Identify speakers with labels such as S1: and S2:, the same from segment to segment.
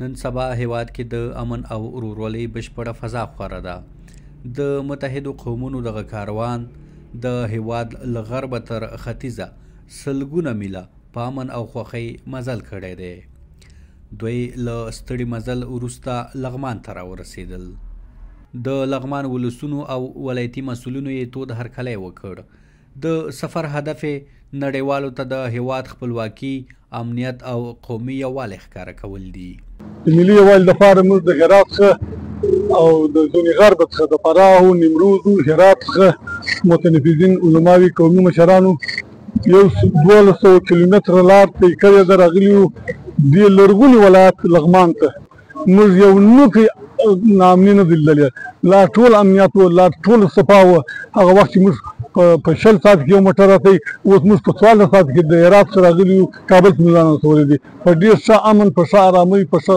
S1: نن سبا هیواد کې د امن او ورورولۍ بشپړه فضا خوره ده. د متحدو قومونو دغه کاروان د هیواد له غربه تر ختیځه سلګونه میله په امن او خوښۍ مزل کړی دی. دوی له ستړي مزل وروسته لغمان ته راورسېدل. د لغمان ولسونو او ولایتي مسؤلینو یې تود هرکلی وکړ. د سفر هدف نړیوالو ته د هیواد خپلواکي، امنیت او قومي یووالی ښکاره کول دي.
S2: د ملي یووالي لپاره موږ د هرات څخه او د زونې غرب څخه د فراه او نیمروز هرات څخه متنفذین علماوي قومي مشرانو 1200 کیلومتره لار طی کړې ده. راغلي وو دې لرغوني ولایت لغمان ته. موږ یو نوکی ناامني نه دي لیدلی. لا ټول امنیت و، لا ټول صفا و. هغه وخت چې موږ په 60 ساعت کې یو موټر راته اوس موږ په 14 ساعت کې د هرات څخه راغلي یو کابل ته موږ ځان رسولی دي. په ډېر ښه امن، په ښه ارامۍ، په ښه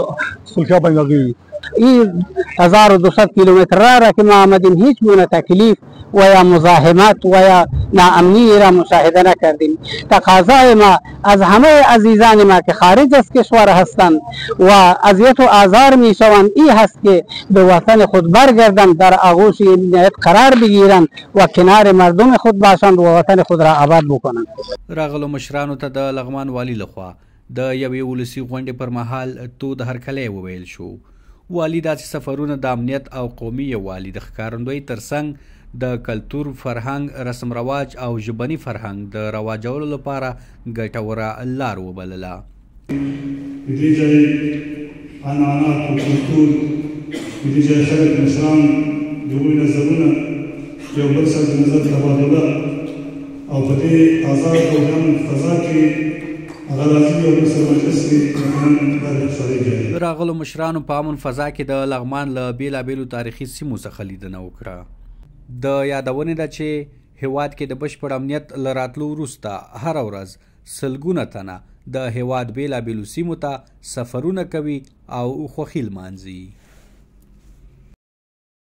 S2: صلحیا باندې راغلي یو.
S3: این 1200 کیلومتر را که ما آمدیم هیچ گونه تکلیف و یا مزاحمت و یا ناامنی را مشاهده نکردیم. تقاضای ما از همه عزیزان ما که خارج از کشور هستند و اذیت و آزار می شوند این هست که به وطن خود برگردند، در آغوش امنیت قرار بگیرند و کنار مردم خود باشند و وطن خود را آباد بکنند.
S1: راغلو مشرانو ته د لغمان والي لخوا د یوې ولسي غونډې پر مهال تود هرکلی وویل شو. والي داسې سفرونه د امنیت او قومي یووالي د ښکارندوی ترڅنګ د کلتور، فرهنګ، رسم رواج او ژبني فرهنګ د رواجولو لپاره ګټوره لار وبلله.
S4: د دې ځای عنعنات او کلتور، د دې ځای خلک مشران د هغوی نظرونه یو بل سره د نظر تبادله او په دې آزاد او امن فضا کې
S1: راغلو مشرانو په امن فضا کې د لغمان له بیلابیلو تاریخي سیمو څخه لیدنه وکړه. د یادونې ده چې هیواد کې د بشپړ امنیت له راتلو وروسته هره ورځ سلګونه تنه د هیواد بیلابیلو سیمو ته سفرونه کوي او خوښي لمانځي.